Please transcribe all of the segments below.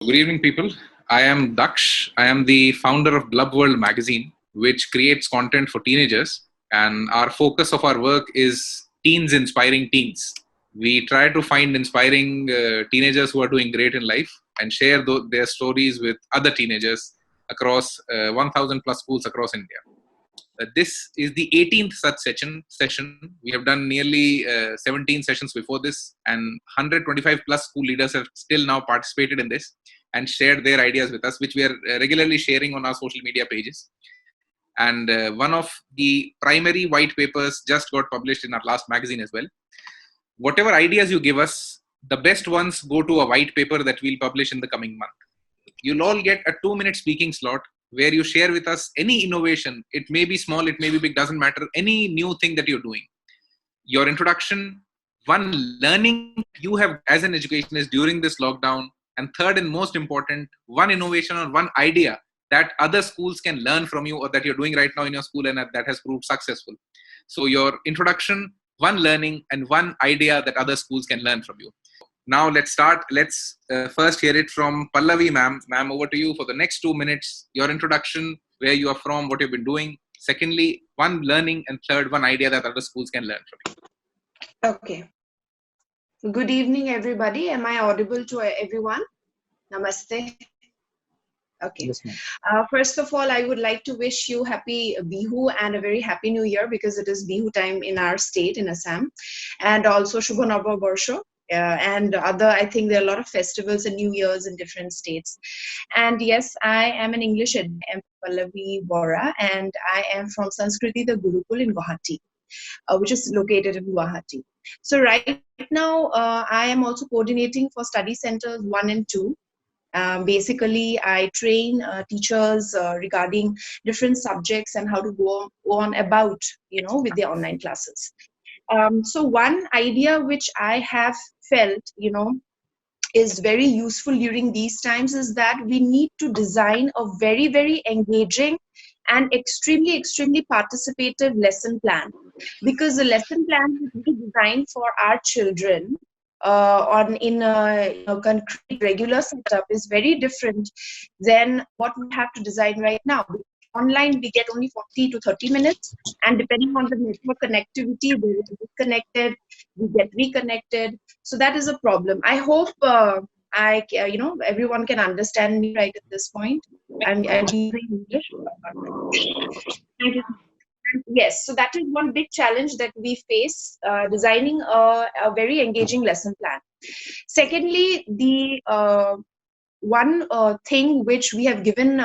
Good evening, people. I am Daksh. I am the founder of Blub World magazine, which creates content for teenagers. And our focus of our work is teens inspiring teens. We try to find inspiring teenagers who are doing great in life and share their stories with other teenagers across 1,000 plus schools across India. This is the 18th such session. We have done nearly 17 sessions before this, and 125 plus school leaders have still now participated in this and shared their ideas with us, which we are regularly sharing on our social media pages. And one of the primary white papers just got published in our last magazine as well. Whatever ideas you give us, the best ones go to a white paper that we'll publish in the coming month. You'll all get a 2-minute speaking slot where you share with us any innovation. It may be small, it may be big, doesn't matter. Any new thing that you're doing. Your introduction, one learning you have as an educationist during this lockdown, and third and most important, one innovation or one idea that other schools can learn from you or that you're doing right now in your school and that has proved successful. So your introduction, one learning, and one idea that other schools can learn from you. Now let's start. Let's first hear it from Pallavi ma'am. Ma'am, over to you for the next 2 minutes. Your introduction, where you are from, what you've been doing. Secondly, one learning, and third, one idea that other schools can learn from you. Okay. Good evening, everybody. Am I audible to everyone? Namaste. Okay. Yes, ma'am. First of all, I would like to wish you happy Bihu and a very happy New Year, because it is Bihu time in our state, in Assam, and also Shubha Navabarsha. And I think there are a lot of festivals and New Years in different states. And yes, I am an English ed. I'm Pallavi Bora, and I am from Sanskriti, the Gurukul in Guwahati, which is located in Guwahati. So right now, I am also coordinating for study centers 1 and 2. Basically, I train teachers regarding different subjects and how to go on about, with their online classes. So one idea which I have felt, is very useful during these times is that we need to design a very, very engaging and extremely, extremely participative lesson plan, because the lesson plan will be designed for our children in a concrete regular setup is very different than what we have to design right now. Online, we get only 40 to 30 minutes, and depending on the network connectivity, they will be disconnected, we get reconnected. So that is a problem. I hope everyone can understand me right at this point. I'm using English. Thank you. Yes, so that is one big challenge that we face, designing a very engaging lesson plan. Secondly, the one thing which we have given,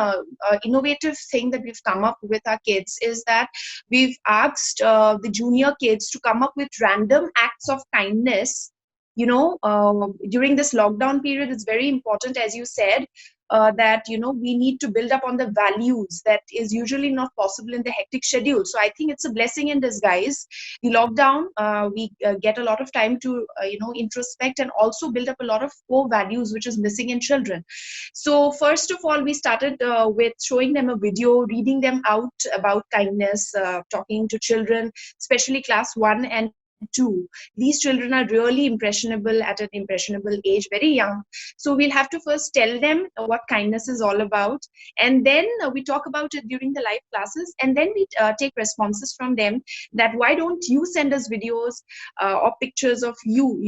innovative thing that we've come up with our kids is that we've asked the junior kids to come up with random acts of kindness. During this lockdown period, it's very important, as you said, that we need to build up on the values that is usually not possible in the hectic schedule. So I think it's a blessing in disguise. The lockdown, we get a lot of time to introspect and also build up a lot of core values which is missing in children. So first of all, we started with showing them a video, reading them out about kindness, talking to children, especially class 1 and 2. These children are really impressionable at an impressionable age, very young. So we'll have to first tell them what kindness is all about, and then we talk about it during the live classes, and then we take responses from them that why don't you send us videos or pictures of you,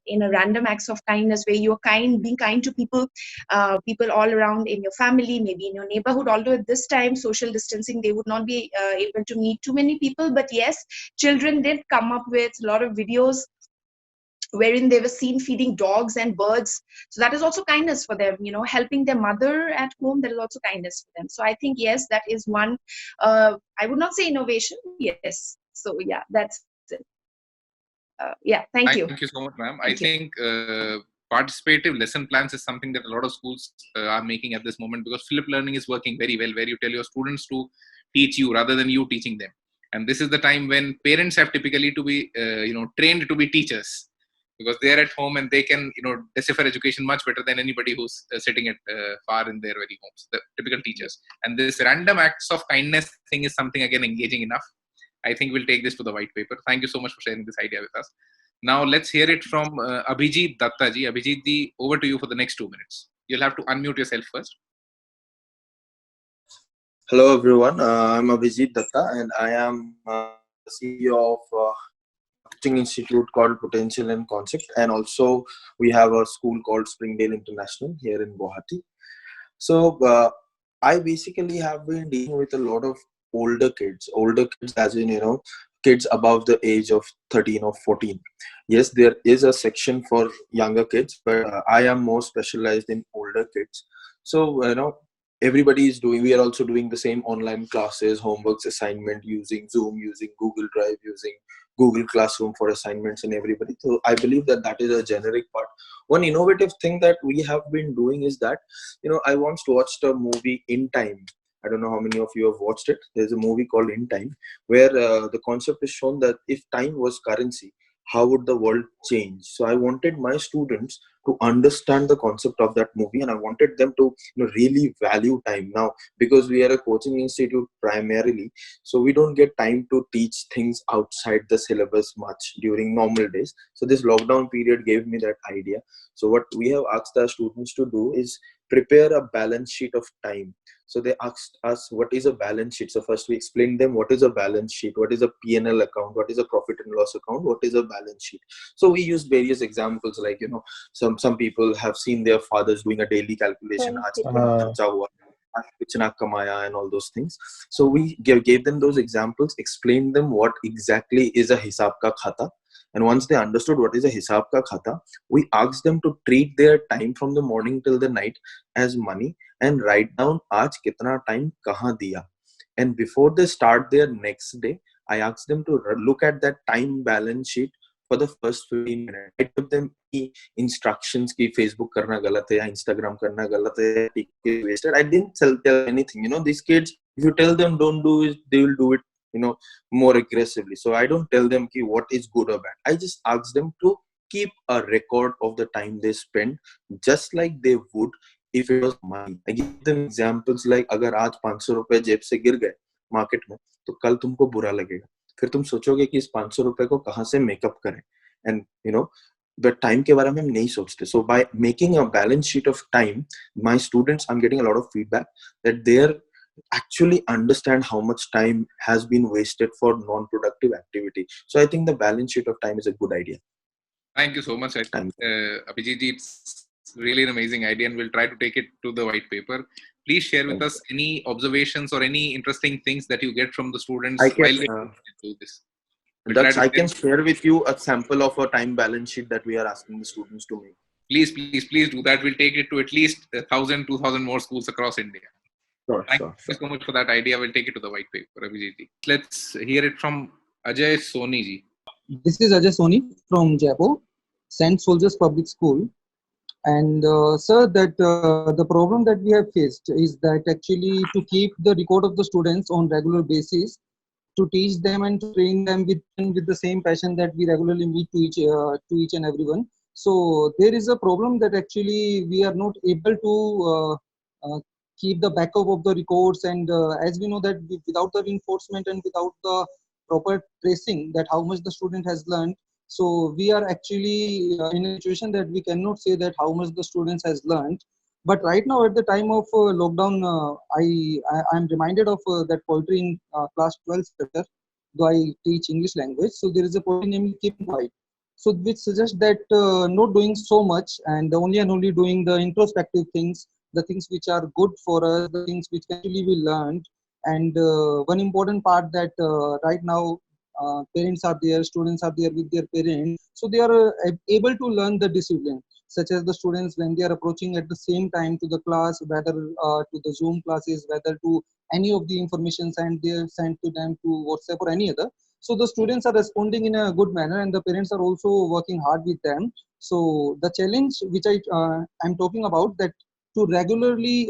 in a random acts of kindness where you're being kind to people all around in your family, maybe in your neighborhood. Although at this time, social distancing, they would not be able to meet too many people, but yes, children did come up with a lot of videos wherein they were seen feeding dogs and birds. So that is also kindness for them, helping their mother at home. That is also kindness for them. So I think, yes, that is one, I would not say innovation. Yes. So yeah, that's it. Thank you. Thank you so much, ma'am. I think participative lesson plans is something that a lot of schools are making at this moment, because flip learning is working very well, where you tell your students to teach you rather than you teaching them. And this is the time when parents have typically to be, trained to be teachers, because they are at home and they can, decipher education much better than anybody who's sitting at far in their very homes, the typical teachers. And this random acts of kindness thing is something, again, engaging enough. I think we'll take this to the white paper. Thank you so much for sharing this idea with us. Now let's hear it from Abhijit Dattaji. Abhijit, over to you for the next 2 minutes. You'll have to unmute yourself first. Hello everyone, I'm Abhijit Datta and I am the CEO of a coaching institute called Potential and Concept, and also we have a school called Springdale International here in Guwahati. So I basically have been dealing with a lot of older kids as in, kids above the age of 13 or 14. Yes, there is a section for younger kids, but I am more specialized in older kids. So, everybody is doing, we are also doing the same online classes, homeworks, assignment using Zoom, using Google Drive, using Google Classroom for assignments and everybody. So I believe that that is a generic part. One innovative thing that we have been doing is that, I once watched a movie In Time. I don't know how many of you have watched it. There's a movie called In Time where the concept is shown that if time was currency, how would the world change? So I wanted my students to understand the concept of that movie, and I wanted them to really value time. Now, because we are a coaching institute primarily, so we don't get time to teach things outside the syllabus much during normal days. So this lockdown period gave me that idea. So what we have asked our students to do is prepare a balance sheet of time. So they asked us, what is a balance sheet? So first we explained them what is a balance sheet, what is a P&L account, what is a profit and loss account, what is a balance sheet. So we used various examples like, some people have seen their fathers doing a daily calculation, aaj kitna kharcha hua, aaj kitna kamaya, and all those things. So we gave them those examples, explained them what exactly is a hisab ka khata. And once they understood what is a hisab ka khata, we asked them to treat their time from the morning till the night as money and write down aaj kitna time kahan diya. And before they start their next day, I asked them to look at that time balance sheet for the first 15 minutes. I took them instructions ki Facebook karna galat hai ya Instagram karna galat hai, TikTok is wasted. I didn't tell anything. These kids, if you tell them don't do it, they will do it, more aggressively. So I don't tell them ki what is good or bad. I just ask them to keep a record of the time they spend, just like they would if it was money. I give them examples like अगर आज 500 रुपए जेब से गिर गए market में तो कल तुमको बुरा लगेगा, फिर तुम सोचोगे कि इस 500 रुपए को कहां से मेकअप करें. And the time के बारे में हम नहीं सोचते. So by making a balance sheet of time, my students, I'm getting a lot of feedback that they're actually understand how much time has been wasted for non-productive activity. So I think the balance sheet of time is a good idea. Thank you so much, Abhijit. It's really an amazing idea, and we'll try to take it to the white paper. Please share with us any observations or any interesting things that you get from the students while they do this. I can share with you a sample of a time balance sheet that we are asking the students to make. Please do that. We'll take it to at least 1,000, 2,000 more schools across India. Thank you so much for that idea. We'll take it to the white paper, Abhijit. Let's hear it from Ajay Soni ji. This is Ajay Soni from Jaipur, St. Soldiers Public School. And sir, that the problem that we have faced is that actually to keep the record of the students on regular basis, to teach them and to train them with the same passion that we regularly meet to each and everyone. So there is a problem that actually we are not able to keep the backup of the records, and as we know that without the reinforcement and without the proper tracing that how much the student has learned, so we are actually in a situation that we cannot say that how much the students has learned. But right now at the time of lockdown, I'm reminded of that poetry in class 12 chapter, though I teach English language. So there is a poetry named Keep Quiet, so which suggests that not doing so much and only doing the introspective things, the things which are good for us, the things which actually we learned. And one important part that right now parents are there, students are there with their parents, so they are able to learn the discipline, such as the students when they are approaching at the same time to the class, whether to the Zoom classes, whether to any of the information sent to them to WhatsApp or any other. So the students are responding in a good manner, and the parents are also working hard with them. So the challenge which I'm talking about, that to regularly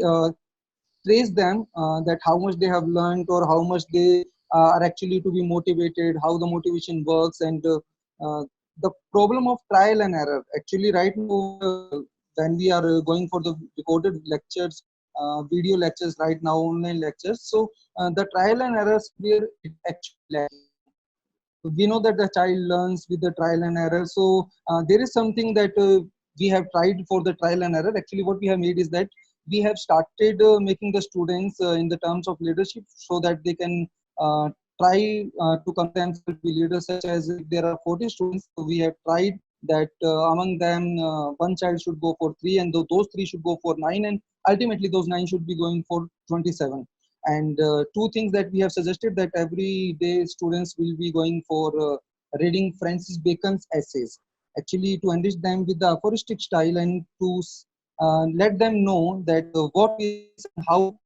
trace them, that how much they have learned or how much they are actually to be motivated, how the motivation works, and the problem of trial and error. Actually, right now, when we are going for the recorded lectures, video lectures, right now online lectures, so the trial and errors where it actually lacking. We know that the child learns with the trial and error. So there is something that we have tried for the trial and error. Actually, what we have made is that we have started making the students in the terms of leadership so that they can try to convert themselves to be leaders, such as if there are 40 students, so we have tried that among them one child should go for 3 and those 3 should go for 9, and ultimately those 9 should be going for 27. And two things that we have suggested, that every day students will be going for reading Francis Bacon's essays, actually to enrich them with the aphoristic style and to let them know that what is how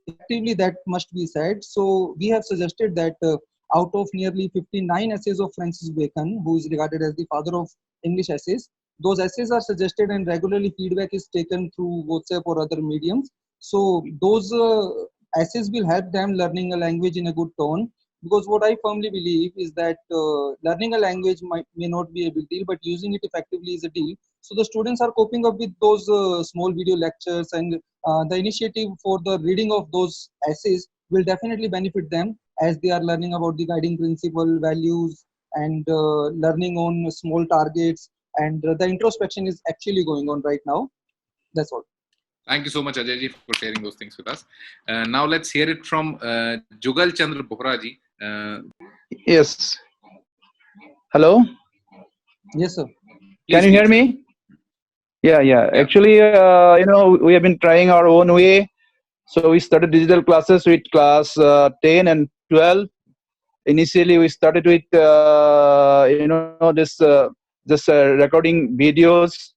effectively that must be said. So we have suggested that out of nearly 59 essays of Francis Bacon, who is regarded as the father of English essays, those essays are suggested and regularly feedback is taken through WhatsApp or other mediums. So those essays will help them learning a language in a good tone, because what I firmly believe is that learning a language may not be a big deal, but using it effectively is a deal. So the students are coping up with those small video lectures, and the initiative for the reading of those essays will definitely benefit them, as they are learning about the guiding principle, values, and learning on small targets, and the introspection is actually going on right now. That's all. Thank you so much, Ajay ji, for sharing those things with us. Now let's hear it from Jugal Chandra Bohra ji. Yes. Hello? Yes, sir. Can you hear me? Yeah. Yeah. Actually, we have been trying our own way. So we started digital classes with class 10 and 12. Initially, we started with, just recording videos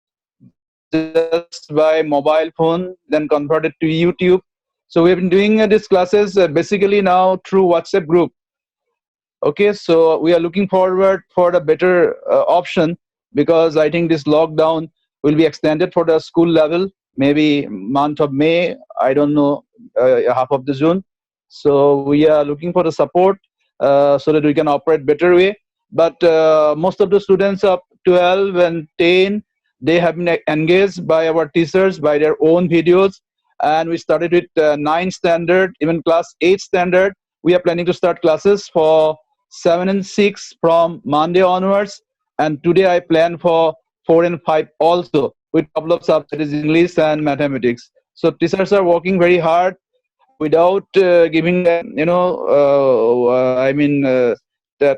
just by mobile phone, then converted to YouTube. So we have been doing these classes basically now through WhatsApp group. Okay, so we are looking forward for the better option, because I think this lockdown will be extended for the school level, maybe month of May, I don't know, half of the June. So we are looking for the support so that we can operate better way. But most of the students of 12 and 10, they have been engaged by our teachers, by their own videos. And we started with 9 standard, even class 8 standard. We are planning to start classes for 7 and 6 from Monday onwards, and today I plan for 4 and 5 also, with a couple of subjects, English and mathematics. So teachers are working very hard without giving them, the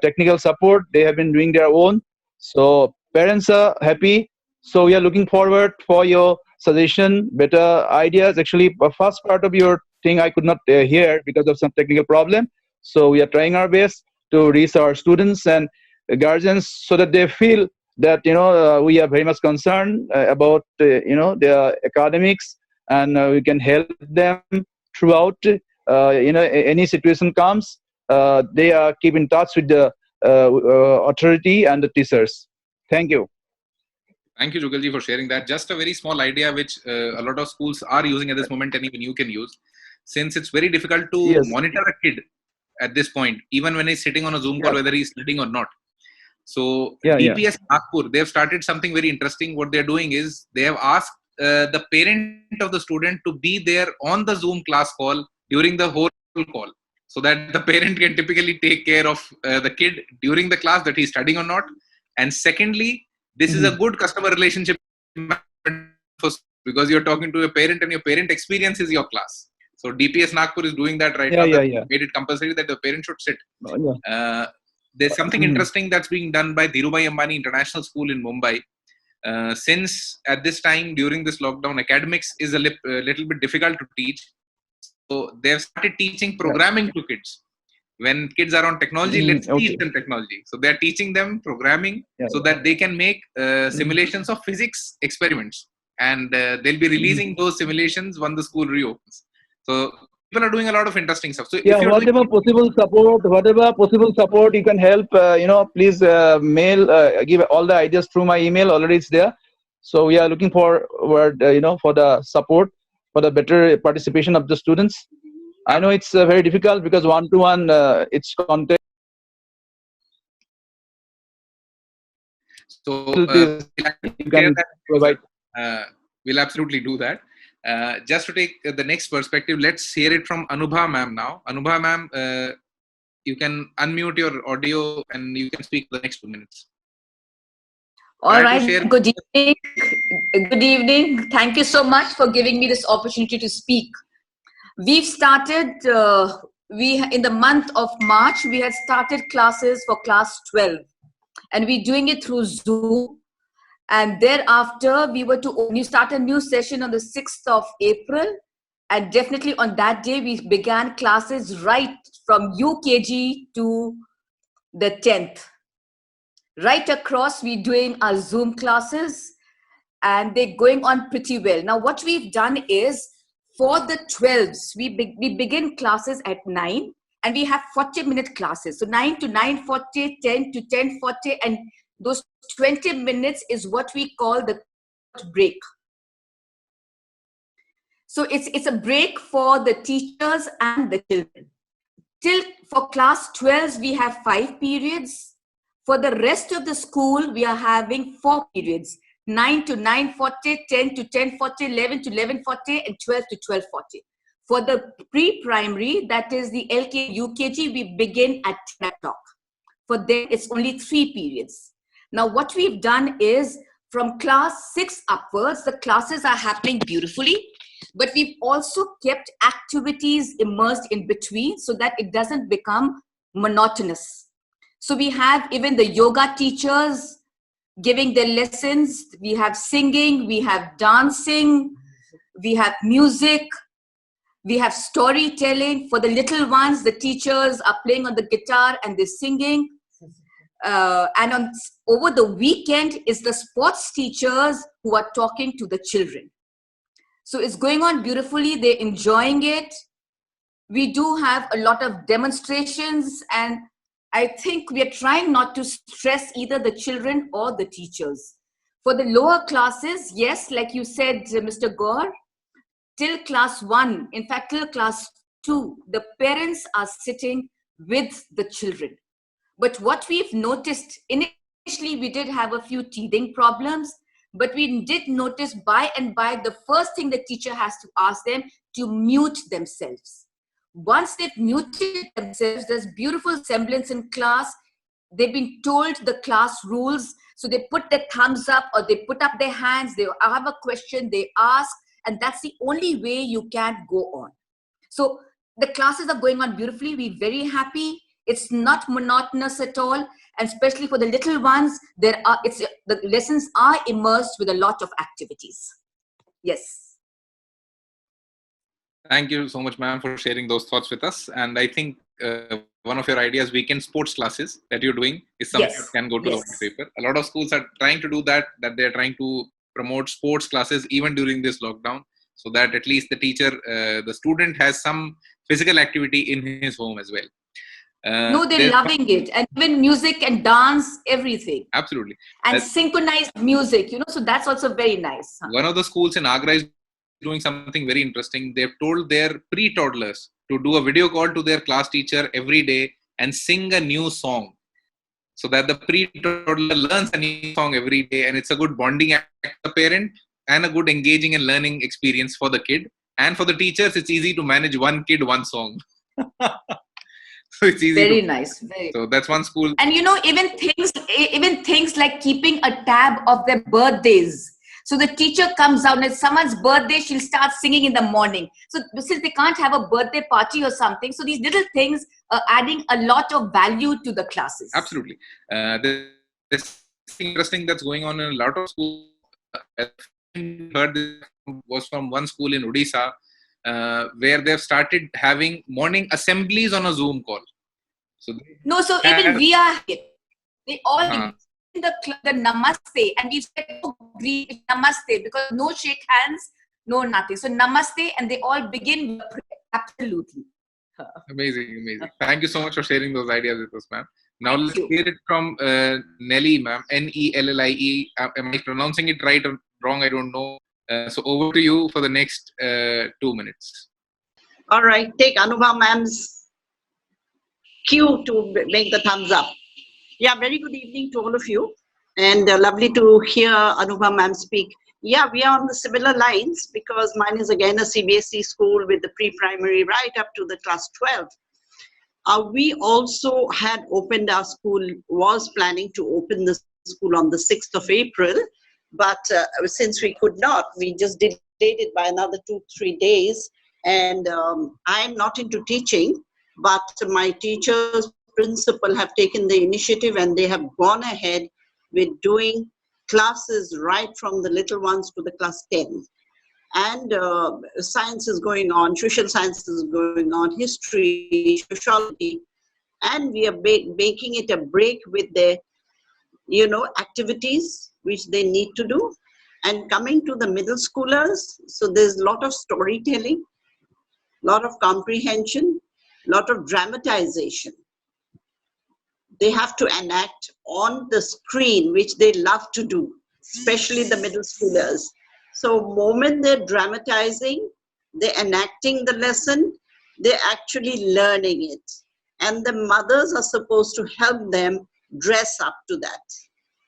technical support. They have been doing their own. So parents are happy. So we are looking forward for your suggestion, better ideas. Actually, the first part of your thing I could not hear because of some technical problem. So we are trying our best to reach our students and guardians so that they feel that we are very much concerned about their academics, and we can help them throughout. Any situation comes, they are keep in touch with the authority and the teachers. Thank you. Thank you, Jugalji, for sharing that. Just a very small idea which a lot of schools are using at this moment, and even you can use, since it's very difficult to Yes. monitor a kid at this point, even when he's sitting on a Zoom call, Yeah. whether he's studying or not. So Yeah. DPS Nagpur, they've started something very interesting. What they're doing is they have asked the parent of the student to be there on the Zoom class call during the whole call, so that the parent can typically take care of the kid during the class, that he's studying or not. And secondly, this is a good customer relationship because you're talking to a parent and your parent experience is your class. So DPS Nagpur is doing that right now. Yeah. Made it compulsory that the parent should sit. Yeah. There's something interesting that's being done by Dhirubhai Ambani International School in Mumbai. Since at this time during this lockdown, academics is a little bit difficult to teach. So they've started teaching programming to kids. When kids are on technology, let's teach them technology. So they're teaching them programming so that they can make simulations of physics experiments. And they'll be releasing those simulations when the school reopens. So people are doing a lot of interesting stuff. So yeah, whatever possible support you can help, please mail, give all the ideas through my email. Already it's there. So we are looking forward, for the support, for the better participation of the students. I know it's very difficult because one-to-one, it's content. So you can provide. We'll absolutely do that. Just to take the next perspective, let's hear it from Anubha ma'am now. Anubha ma'am, you can unmute your audio and you can speak for the next 2 minutes. All Try to right. share. Good evening. Good evening. Thank you so much for giving me this opportunity to speak. We've started, in the month of March, we had started classes for class 12, and we're doing it through Zoom. And thereafter, we start a new session on the 6th of April. And definitely on that day, we began classes right from UKG to the 10th. Right across, we're doing our Zoom classes, and they're going on pretty well. Now, what we've done is, for the 12s, we begin classes at 9, and we have 40-minute classes. So 9 to 9:40, 10 to 10:40, and those 20 minutes is what we call the break. So it's a break for the teachers and the children. For class 12s, we have 5 periods. For the rest of the school, we are having 4 periods. 9 to 9:40, 10 to 10:40, 11 to 11:40, and 12 to 12:40. For the pre-primary, that is the LK, UKG, we begin at 10 o'clock. For them, it's only 3 periods. Now, what we've done is, from class 6 upwards, the classes are happening beautifully, but we've also kept activities immersed in between so that it doesn't become monotonous. So we have even the yoga teachers giving their lessons. We have singing, we have dancing, we have music, we have storytelling. For the little ones, the teachers are playing on the guitar and they're singing. And over the weekend is the sports teachers who are talking to the children. So it's going on beautifully. They're enjoying it. We do have a lot of demonstrations, and I think we are trying not to stress either the children or the teachers. For the lower classes, yes, like you said, Mr. Gaur, till class 1, in fact, till class 2, the parents are sitting with the children. But what we've noticed, initially we did have a few teething problems, but we did notice by and by, the first thing the teacher has to ask them to mute themselves. Once they've muted themselves, there's beautiful semblance in class. They've been told the class rules. So they put their thumbs up or they put up their hands. They have a question, they ask, and that's the only way you can go on. So the classes are going on beautifully. We're very happy. It's not monotonous at all. And especially for the little ones, the lessons are immersed with a lot of activities. Yes. Thank you so much, ma'am, for sharing those thoughts with us. And I think one of your ideas, weekend sports classes that you're doing, is something that can go to the white paper. A lot of schools are trying to do that they're trying to promote sports classes even during this lockdown, so that at least the teacher, the student has some physical activity in his home as well. No, they're loving it. And even music and dance, everything. Absolutely. And synchronized music, so that's also very nice. One of the schools in Agra is doing something very interesting. They've told their pre-toddlers to do a video call to their class teacher every day and sing a new song, so that the pre-toddler learns a new song every day, and it's a good bonding act for the parent and a good engaging and learning experience for the kid. And for the teachers, it's easy to manage one kid, one song. So it's easy. Very nice. So that's one school. And even things like keeping a tab of their birthdays. So the teacher comes out and it's someone's birthday, she'll start singing in the morning. So since they can't have a birthday party or something, so these little things are adding a lot of value to the classes. Absolutely. There's something interesting that's going on in a lot of schools. I heard this was from one school in Odisha, where they've started having morning assemblies on a Zoom call. So even we are here. They all the namaste, and we said namaste, because no shake hands, no nothing. So namaste, and they all begin with prayer. Absolutely. Amazing. Thank you so much for sharing those ideas with us, ma'am. Now let's hear it from Nelly, ma'am. Nellie. Am I pronouncing it right or wrong? I don't know. So over to you for the next 2 minutes. All right. Take Anubha ma'am's cue to make the thumbs up. Yeah, very good evening to all of you, and lovely to hear Anubha ma'am speak. Yeah, we are on the similar lines, because mine is again a CBSE school with the pre-primary right up to the class 12. We also had opened our school, was planning to open the school on the 6th of April. But since we could not, we just delayed it by another 2-3 days. And I'm not into teaching, but my teachers, principal have taken the initiative and they have gone ahead with doing classes right from the little ones to the class 10. And science is going on, social science is going on, history, sociology, and we are making it a break with their, activities which they need to do. And coming to the middle schoolers, so there's a lot of storytelling, lot of comprehension, lot of dramatization. They have to enact on the screen, which they love to do, especially the middle schoolers. So moment they're dramatizing, they're enacting the lesson, they're actually learning it. And the mothers are supposed to help them dress up to that.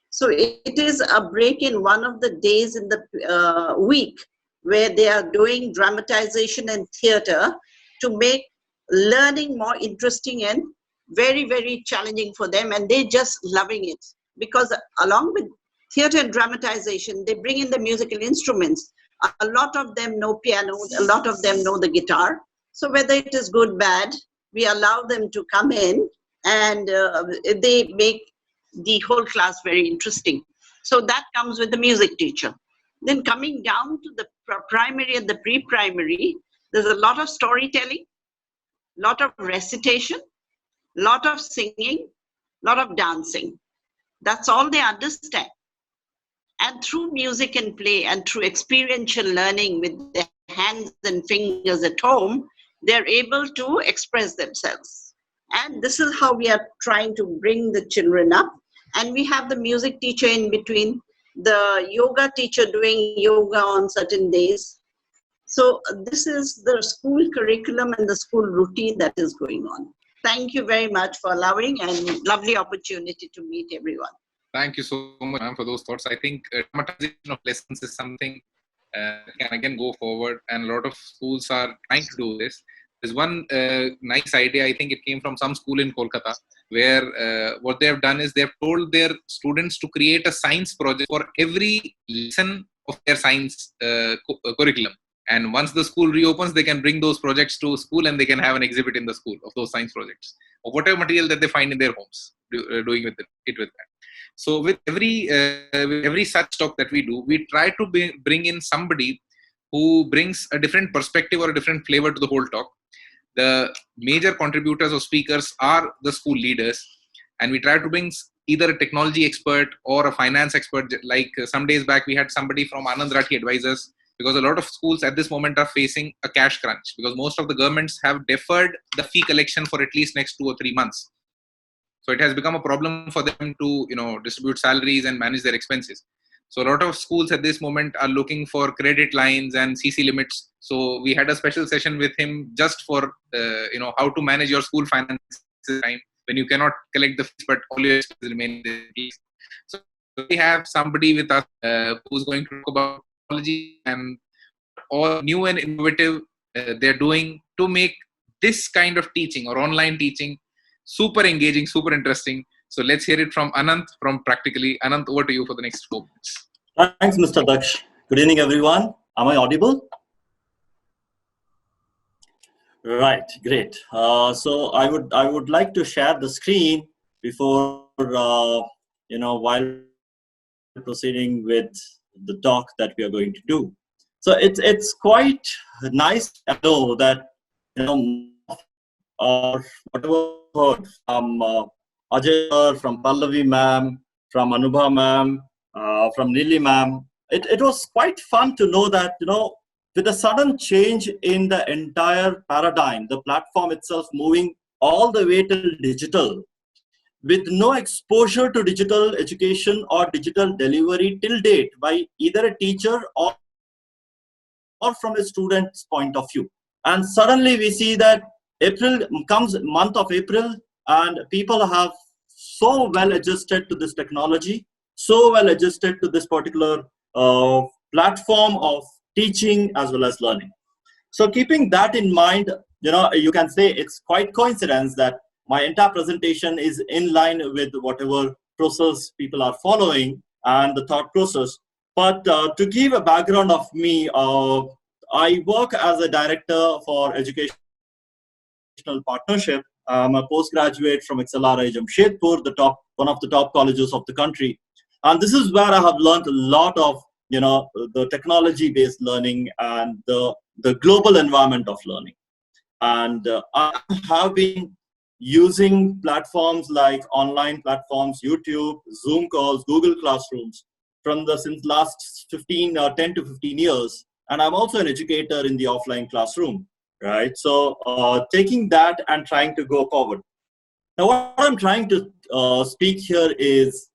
So it is a break in one of the days in the week where they are doing dramatization and theater to make learning more interesting and very, very challenging for them. And they're just loving it, because along with theater and dramatization, they bring in the musical instruments. A lot of them know piano, a lot of them know the guitar. So whether it is good, bad, we allow them to come in and they make the whole class very interesting. So that comes with the music teacher. Then coming down to the primary and the pre-primary, there's a lot of storytelling, lot of recitation, lot of singing, lot of dancing. That's all they understand. And through music and play and through experiential learning with their hands and fingers at home, they're able to express themselves. And this is how we are trying to bring the children up. And we have the music teacher in between, the yoga teacher doing yoga on certain days. So this is the school curriculum and the school routine that is going on. Thank you very much for allowing, and lovely opportunity to meet everyone. Thank you so much, ma'am, for those thoughts. I think dramatization of lessons is something can again go forward, and a lot of schools are trying to do this. There's one nice idea. I think it came from some school in Kolkata, where what they have done is they have told their students to create a science project for every lesson of their science curriculum. And once the school reopens, they can bring those projects to school and they can have an exhibit in the school of those science projects, or whatever material that they find in their homes, doing with it with that. So with every such talk that we do, we try to bring in somebody who brings a different perspective or a different flavor to the whole talk. The major contributors or speakers are the school leaders, and we try to bring either a technology expert or a finance expert. Like some days back, we had somebody from Anand Rathi Advisors, because a lot of schools at this moment are facing a cash crunch, because most of the governments have deferred the fee collection for at least next 2 or 3 months. So it has become a problem for them to, distribute salaries and manage their expenses. So a lot of schools at this moment are looking for credit lines and CC limits. So we had a special session with him just for, how to manage your school finances time when you cannot collect the fees, but all your expenses remain in place. So we have somebody with us who's going to talk about technology and all new and innovative they're doing to make this kind of teaching or online teaching super engaging, super interesting. So let's hear it from Anant from Practically. Anant, over to you for the next 4 minutes. Thanks, Mr. Daksh. Good evening, everyone. Am I audible? Right, great. So I would like to share the screen before while proceeding with the talk that we are going to do. So it's quite nice to know that or whatever heard from Ajay, from Pallavi ma'am, from Anubha ma'am, from Nili ma'am. It was quite fun to know that, with a sudden change in the entire paradigm, the platform itself moving all the way to digital, with no exposure to digital education or digital delivery till date by either a teacher or from a student's point of view. And suddenly we see that April comes, month of April, and people have so well adjusted to this technology, so well adjusted to this particular platform of teaching as well as learning. So keeping that in mind, you can say it's quite coincidence that my entire presentation is in line with whatever process people are following and the thought process. But to give a background of me, I work as a director for educational partnership. I'm a postgraduate from XLRI Jamshedpur, one of the top colleges of the country. And this is where I have learned a lot of, the technology-based learning and the global environment of learning. And I have been using platforms like online platforms, YouTube, Zoom calls, Google Classrooms since last 10 to 15 years. And I'm also an educator in the offline classroom, right? So taking that and trying to go forward. Now, what I'm trying to speak here is,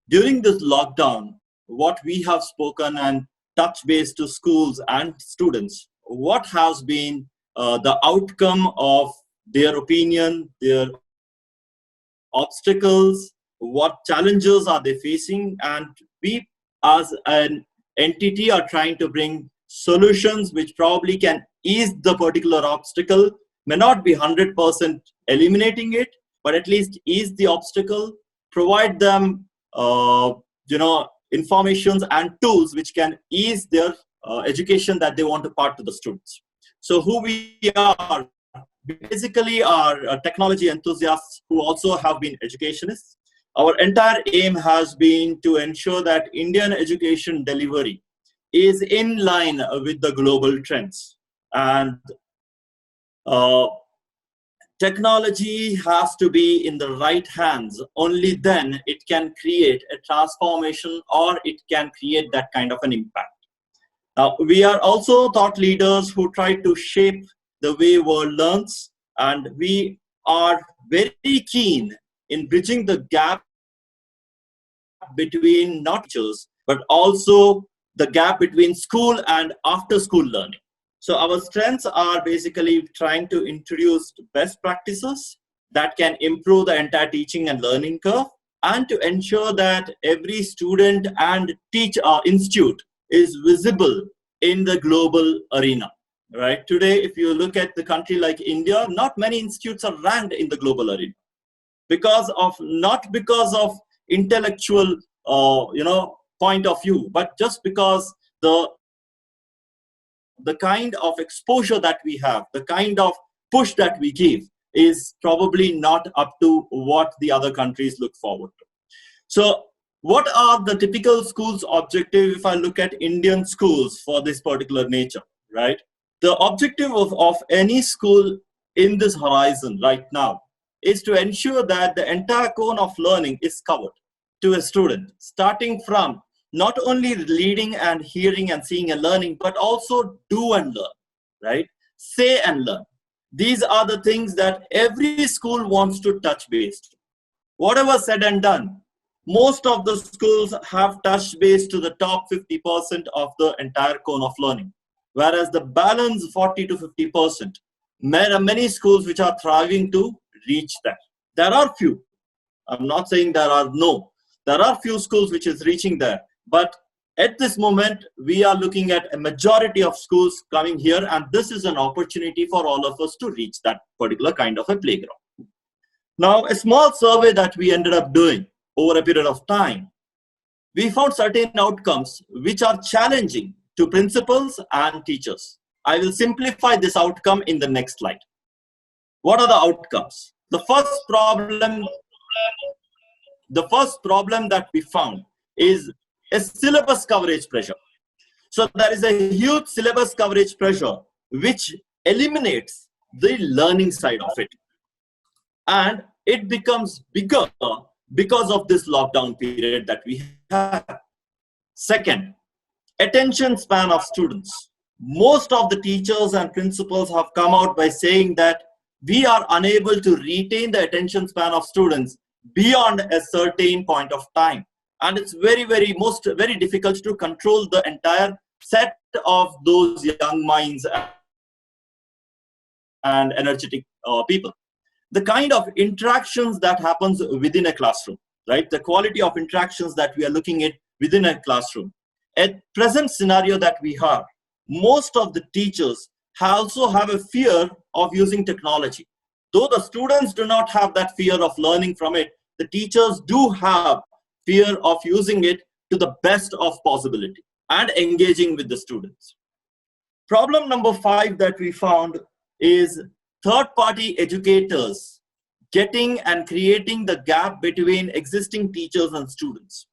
during this lockdown, what we have spoken and touch base to schools and students, what has been the outcome of their opinion, their obstacles, what challenges are they facing, and we as an entity are trying to bring solutions which probably can ease the particular obstacle, may not be 100% eliminating it, but at least ease the obstacle, provide them informations and tools which can ease their education that they want to part to the students. So who we are, we basically are technology enthusiasts who also have been educationists. Our entire aim has been to ensure that Indian education delivery is in line with the global trends. And technology has to be in the right hands. Only then it can create a transformation, or it can create that kind of an impact. Now, we are also thought leaders who try to shape the way world learns, and we are very keen in bridging the gap between not teachers, but also the gap between school and after school learning. So our strengths are basically trying to introduce best practices that can improve the entire teaching and learning curve, and to ensure that every student and institute is visible in the global arena. Right? Today, if you look at the country like India, not many institutes are ranked in the global arena not because of intellectual point of view, but just because the kind of exposure that we have, the kind of push that we give is probably not up to what the other countries look forward to. So what are the typical schools' objective if I look at Indian schools for this particular nature, right? The objective of any school in this horizon right now is to ensure that the entire cone of learning is covered to a student, starting from not only reading and hearing and seeing and learning, but also do and learn, right? Say and learn. These are the things that every school wants to touch base to. Whatever said and done, most of the schools have touched base to the top 50% of the entire cone of learning, whereas the balance 40 to 50%, there are many schools which are thriving to reach that. There are few. I'm not saying there are no. There are few schools which is reaching there. But at this moment, we are looking at a majority of schools coming here, and this is an opportunity for all of us to reach that particular kind of a playground. Now, a small survey that we ended up doing over a period of time, we found certain outcomes which are challenging to principals and teachers. I will simplify this outcome in the next slide. What are the outcomes? The first problem that we found is a syllabus coverage pressure. So there is a huge syllabus coverage pressure which eliminates the learning side of it. And it becomes bigger because of this lockdown period that we have. Second, attention span of students. Most of the teachers and principals have come out by saying that we are unable to retain the attention span of students beyond a certain point of time. And it's very difficult to control the entire set of those young minds and energetic people. The kind of interactions that happens within a classroom, right? The quality of interactions that we are looking at within a classroom. At present scenario that we have, most of the teachers also have a fear of using technology. Though the students do not have that fear of learning from it, the teachers do have fear of using it to the best of possibility and engaging with the students. Problem number 5 that we found is third-party educators getting and creating the gap between existing teachers and students.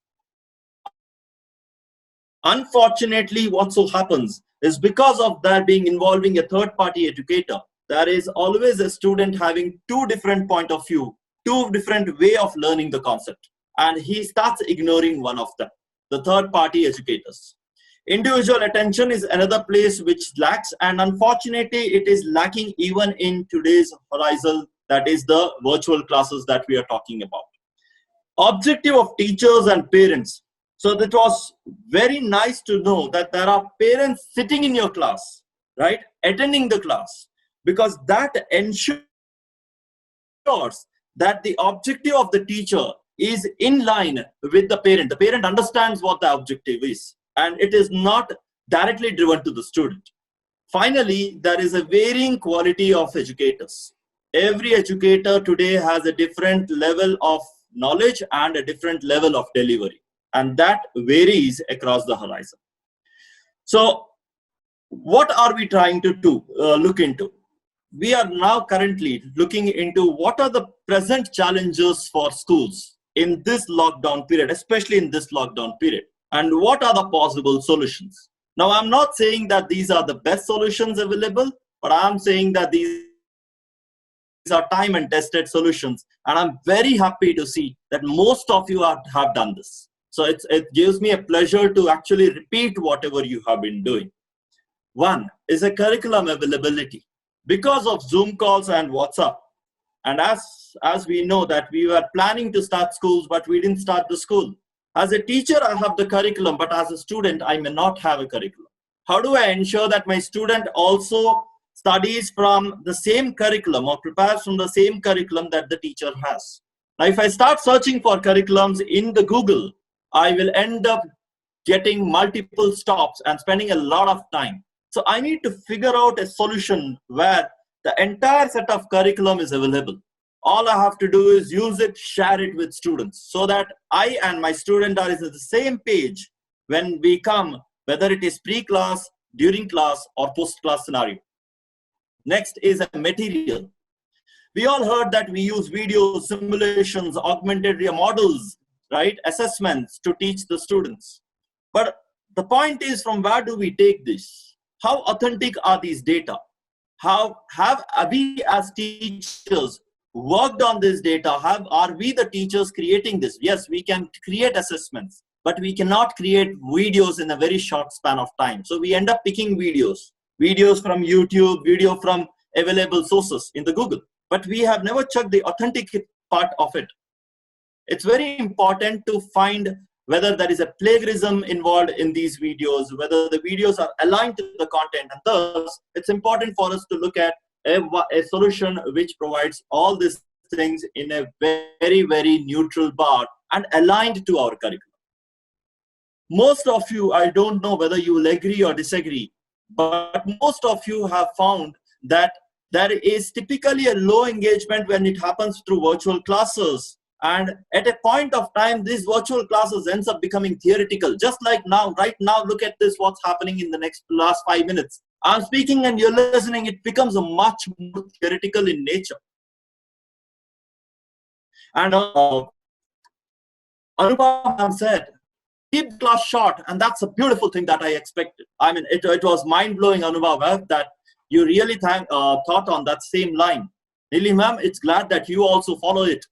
Unfortunately, what so happens is because of that being involving a third-party educator, there is always a student having 2 different point of view, 2 different way of learning the concept, and he starts ignoring one of them, the third-party educators. Individual attention is another place which lacks, and unfortunately it is lacking even in today's horizon, that is the virtual classes that we are talking about. Objective of teachers and parents. So that was very nice to know that there are parents sitting in your class, right, attending the class, because that ensures that the objective of the teacher is in line with the parent. The parent understands what the objective is, and it is not directly driven to the student. Finally, there is a varying quality of educators. Every educator today has a different level of knowledge and a different level of delivery, and that varies across the horizon. So what are we trying to look into? We are now currently looking into what are the present challenges for schools in this lockdown period, especially in this lockdown period, and what are the possible solutions. Now, I'm not saying that these are the best solutions available, but I'm saying that these are time and tested solutions, and I'm very happy to see that most of you have done this. So it gives me a pleasure to actually repeat whatever you have been doing. One is a curriculum availability. Because of Zoom calls and WhatsApp, and as we know that we were planning to start schools, but we didn't start the school. As a teacher, I have the curriculum, but as a student, I may not have a curriculum. How do I ensure that my student also studies from the same curriculum or prepares from the same curriculum that the teacher has? Now, if I start searching for curriculums in the Google, I will end up getting multiple stops and spending a lot of time. So I need to figure out a solution where the entire set of curriculum is available. All I have to do is use it, share it with students, so that I and my student are at the same page when we come, whether it is pre-class, during class, or post-class scenario. Next is a material. We all heard that we use videos, simulations, augmented reality models, right, assessments to teach the students. But the point is, from where do we take this? How authentic are these data? How have we as teachers worked on this data? Are we the teachers creating this? Yes, we can create assessments, but we cannot create videos in a very short span of time. So we end up picking videos from YouTube, video from available sources in the Google, but we have never checked the authentic part of it. It's very important to find whether there is a plagiarism involved in these videos, whether the videos are aligned to the content, and thus it's important for us to look at a solution which provides all these things in a very, very neutral part and aligned to our curriculum. Most of you, I don't know whether you will agree or disagree, but most of you have found that there is typically a low engagement when it happens through virtual classes. And at a point of time, these virtual classes ends up becoming theoretical. Just like now, right now, look at this, what's happening in the last 5 minutes. I'm speaking and you're listening, it becomes a much more theoretical in nature. And Anupam said, keep the class short, and that's a beautiful thing that I expected. I mean, it was mind-blowing, Anupam, that you really thought on that same line. Lily ma'am, it's glad that you also follow it.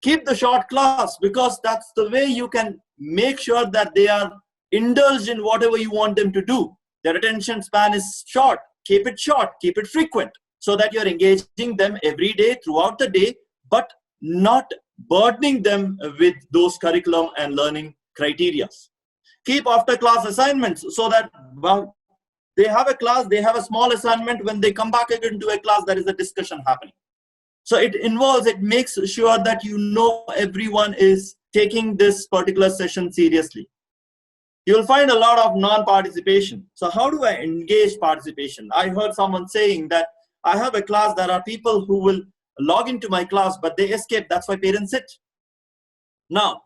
Keep the short class, because that's the way you can make sure that they are indulged in whatever you want them to do. Their attention span is short. Keep it frequent, so that you're engaging them every day throughout the day, but not burdening them with those curriculum and learning criteria. Keep after class assignments, so that they have a class, they have a small assignment. When they come back again to a class, there is a discussion happening. So it makes sure that everyone is taking this particular session seriously. You'll find a lot of non-participation. So how do I engage participation? I heard someone saying that I have a class, there are people who will log into my class, but they escape. That's why parents sit. Now,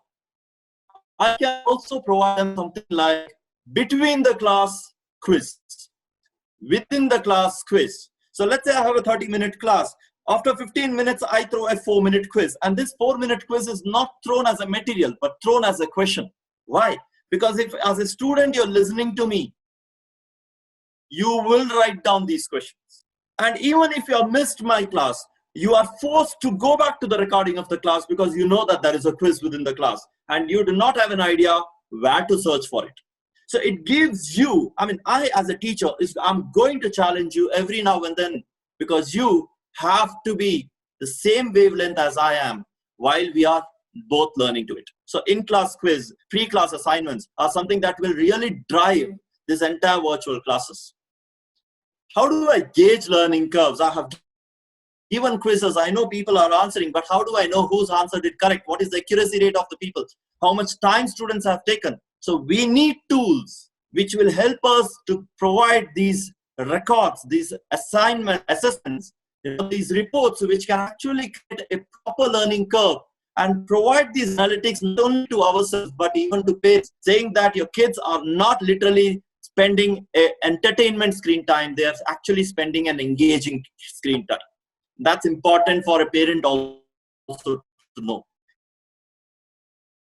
I can also provide them something like between the class quiz, within the class quiz. So let's say I have a 30-minute class. After 15 minutes, I throw a 4-minute quiz. And this 4-minute quiz is not thrown as a material, but thrown as a question. Why? Because if as a student, you're listening to me, you will write down these questions. And even if you have missed my class, you are forced to go back to the recording of the class because you know that there is a quiz within the class and you do not have an idea where to search for it. So it gives you, I mean, I as a teacher, I'm going to challenge you every now and then because you have to be the same wavelength as I am while we are both learning to it. So in-class quiz, pre-class assignments are something that will really drive this entire virtual classes. How do I gauge learning curves? I have given quizzes. I know people are answering, but how do I know who's answered it correct? What is the accuracy rate of the people? How much time students have taken? So we need tools which will help us to provide these records, these assessments, these reports which can actually create a proper learning curve and provide these analytics not only to ourselves but even to parents, saying that your kids are not literally spending entertainment screen time, they are actually spending an engaging screen time. That's important for a parent also to know.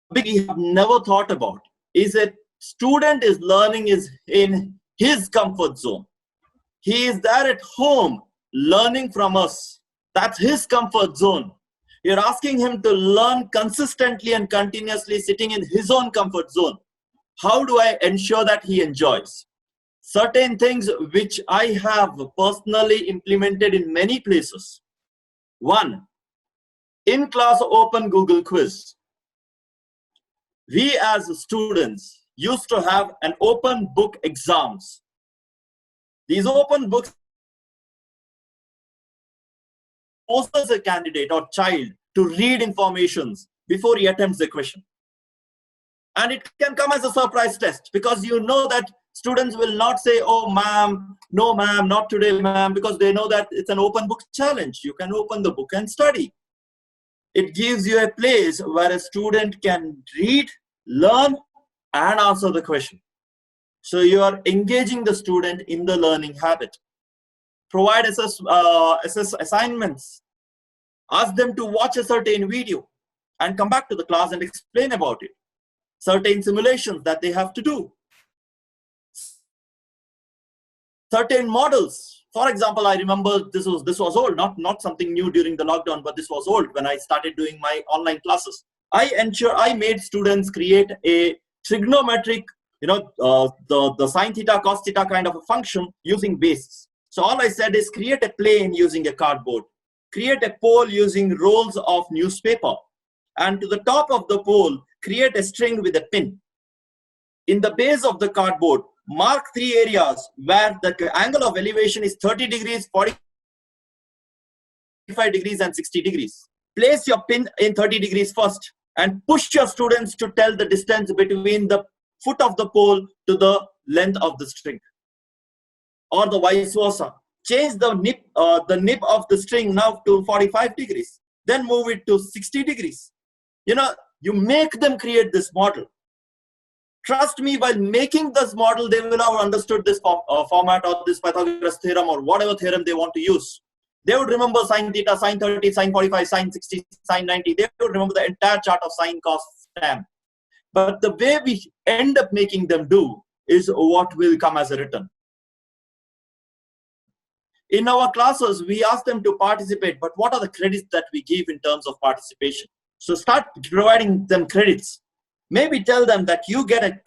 We have never thought about is that student is learning is in his comfort zone. He is there at home learning from us. That's his comfort zone. You're asking him to learn consistently and continuously sitting in his own comfort zone. How do I ensure that he enjoys? Certain things which I have personally implemented in many places. One, in-class open Google quiz. We as students used to have an open book exams. These open books forces a candidate or child to read informations before he attempts the question. And it can come as a surprise test because you know that students will not say, oh, ma'am, no, ma'am, not today, ma'am, because they know that it's an open book challenge. You can open the book and study. It gives you a place where a student can read, learn, and answer the question. So you are engaging the student in the learning habit. Provide assignments. Ask them to watch a certain video and come back to the class and explain about it. Certain simulations that they have to do. Certain models. For example, I remember this was old, not something new during the lockdown, but this was old when I started doing my online classes. I made students create a trigonometric, the sine theta, cos theta kind of a function using bases. So all I said is create a plane using a cardboard, create a pole using rolls of newspaper, and to the top of the pole, create a string with a pin. In the base of the cardboard, mark 3 areas where the angle of elevation is 30 degrees, 45 degrees, and 60 degrees. Place your pin in 30 degrees first and push your students to tell the distance between the foot of the pole to the length of the string. Or the vice versa. Change the nip of the string now to 45 degrees. Then move it to 60 degrees. You make them create this model. Trust me, while making this model, they will have understood this format or this Pythagoras theorem or whatever theorem they want to use. They would remember sine theta, sine 30, sine 45, sine 60, sine 90. They would remember the entire chart of sine, cos, tan. But the way we end up making them do is what will come as a written. In our classes, we ask them to participate, but what are the credits that we give in terms of participation? So start providing them credits. Maybe tell them that you get a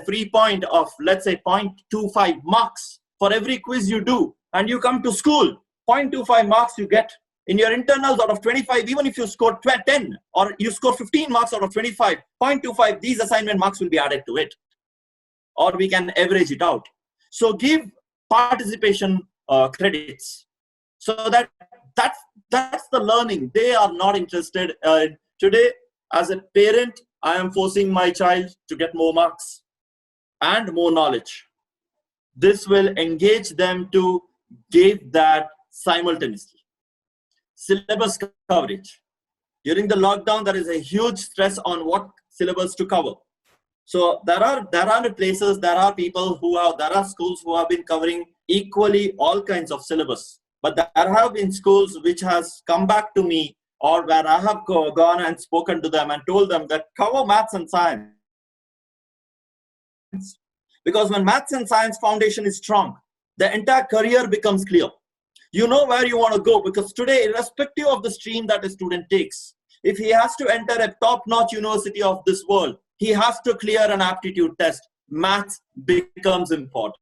free point of, let's say, 0.25 marks for every quiz you do, and you come to school. 0.25 marks you get in your internals out of 25. Even if you score 10 or you score 15 marks out of 25, 0.25, these assignment marks will be added to it, or we can average it out. So give participation credits, so that's the learning. They are not interested. Today, as a parent, I am forcing my child to get more marks and more knowledge. This will engage them to give that simultaneously. Syllabus coverage. During the lockdown, there is a huge stress on what syllabus to cover. So there are places, there are people there are schools who have been covering equally all kinds of syllabus. But there have been schools which has come back to me, or where I have gone and spoken to them and told them that cover maths and science. Because when maths and science foundation is strong, the entire career becomes clear. You know where you want to go, because today, irrespective of the stream that a student takes, if he has to enter a top-notch university of this world, he has to clear an aptitude test. Maths becomes important.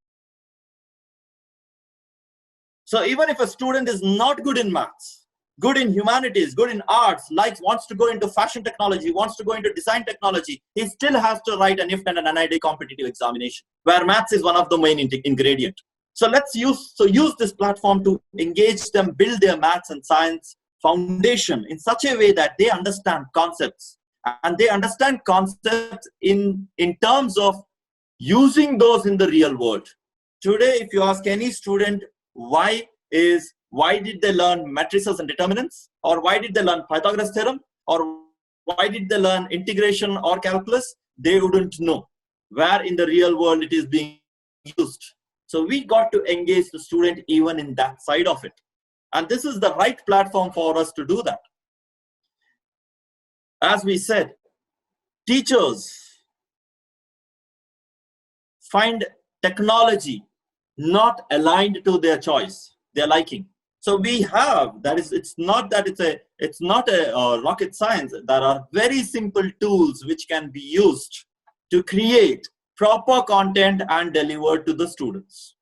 So even if a student is not good in maths, good in humanities, good in arts, wants to go into fashion technology, wants to go into design technology, he still has to write an IFT and an NID competitive examination, where maths is one of the main ingredient. So use this platform to engage them, build their maths and science foundation in such a way that they understand concepts, and they understand concepts in terms of using those in the real world. Today, if you ask any student why did they learn matrices and determinants, or why did they learn Pythagoras theorem, or why did they learn integration or calculus, they wouldn't know where in the real world it is being used. So we got to engage the student even in that side of it. And this is the right platform for us to do that. As we said, teachers find technology not aligned to their choice, their liking. So we have, it's not a rocket science. There are very simple tools which can be used to create proper content and deliver to the students.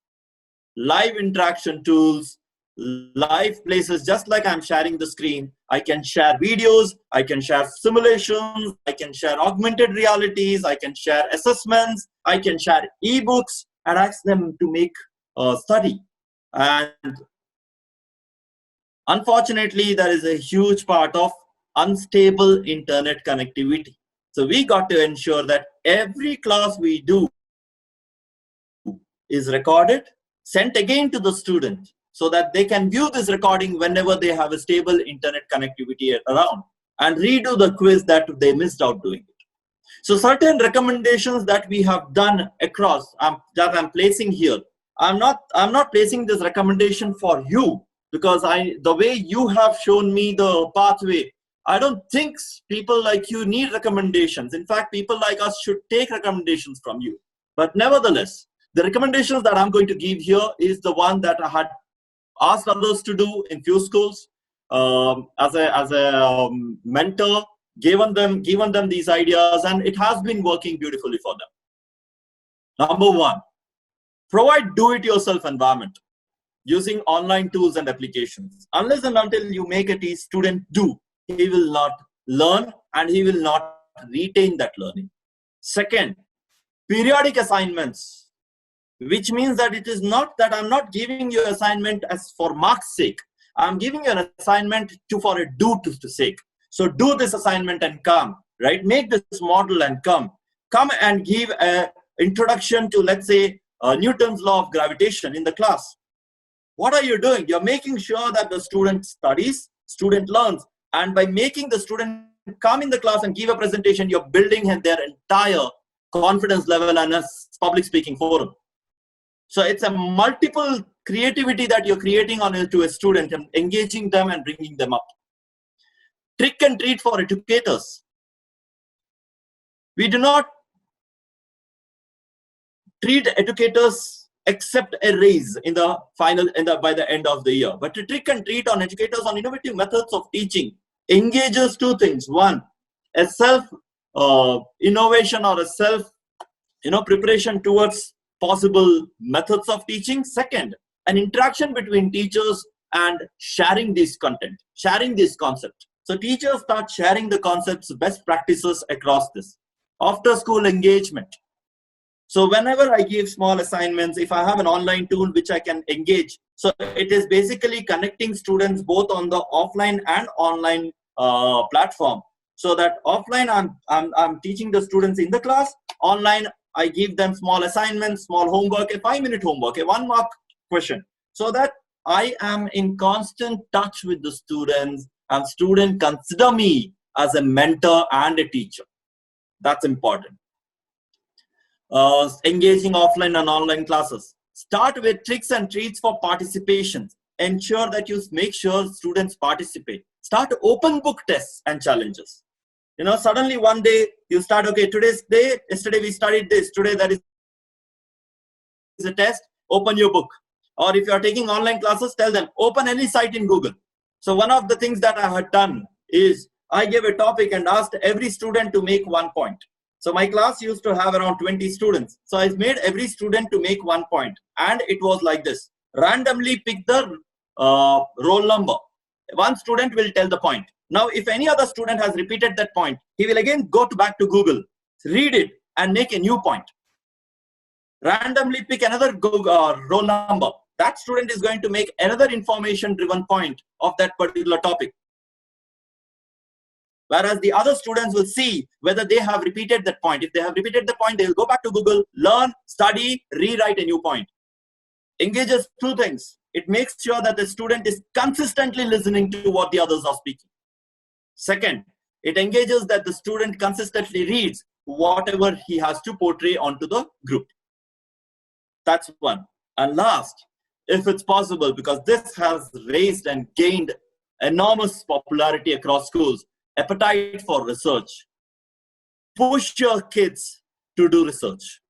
Live interaction tools, live places, just like I'm sharing the screen. I can share videos, I can share simulations, I can share augmented realities, I can share assessments, I can share ebooks and ask them to make a study. And unfortunately, there is a huge part of unstable internet connectivity. So we got to ensure that every class we do is recorded, sent again to the student, so that they can view this recording whenever they have a stable internet connectivity around, and redo the quiz that they missed out doing it. So certain recommendations that we have done across, that I'm placing here, I'm not placing this recommendation for you, because the way you have shown me the pathway, I don't think people like you need recommendations. In fact, people like us should take recommendations from you. But nevertheless, the recommendations that I'm going to give here is the one that I had asked others to do in few schools as a mentor, given them these ideas, and it has been working beautifully for them. Number one, provide do-it-yourself environment using online tools and applications. Unless and until you make a student do, he will not learn and he will not retain that learning. Second, periodic assignments, which means that it is not that I'm not giving you assignment as for marks' sake. I'm giving you an assignment for a do-to sake. So do this assignment and come, right? Make this model and come. Come and give an introduction to, let's say, Newton's law of gravitation in the class. What are you doing? You're making sure that the student studies, student learns. And by making the student come in the class and give a presentation, you're building their entire confidence level and a public speaking forum. So it's a multiple creativity that you're creating to a student and engaging them and bringing them up. Trick and treat for educators. We do not treat educators except a raise in the final, by the end of the year. But to trick and treat on educators on innovative methods of teaching engages two things. One, a self innovation or a self preparation towards possible methods of teaching. Second, an interaction between teachers and sharing this content, sharing this concept. So teachers start sharing the concepts, best practices across this. After school engagement. So whenever I give small assignments, if I have an online tool which I can engage, so it is basically connecting students both on the offline and online platform. So that offline, I'm teaching the students in the class. Online, I give them small assignments, small homework, a 5-minute homework, a 1-mark question. So that I am in constant touch with the students and student consider me as a mentor and a teacher. That's important. Engaging offline and online classes. Start with tricks and treats for participation. Ensure that you make sure students participate. Start open book tests and challenges. You know, suddenly one day you start, okay, today's day, yesterday we studied this, today there is a test, open your book. Or if you are taking online classes, tell them, open any site in Google. So one of the things that I had done is I gave a topic and asked every student to make 1 point. So my class used to have around 20 students. So I made every student to make 1 point. And it was like this. Randomly pick the roll number. One student will tell the point. Now, if any other student has repeated that point, he will again go back to Google, read it, and make a new point. Randomly pick another roll number. That student is going to make another information-driven point of that particular topic. Whereas the other students will see whether they have repeated that point. If they have repeated the point, they will go back to Google, learn, study, rewrite a new point. Engages 2 things. It makes sure that the student is consistently listening to what the others are speaking. Second, it engages that the student consistently reads whatever he has to portray onto the group. That's one. And last, if it's possible, because this has raised and gained enormous popularity across schools, appetite for research. Push your kids to do research.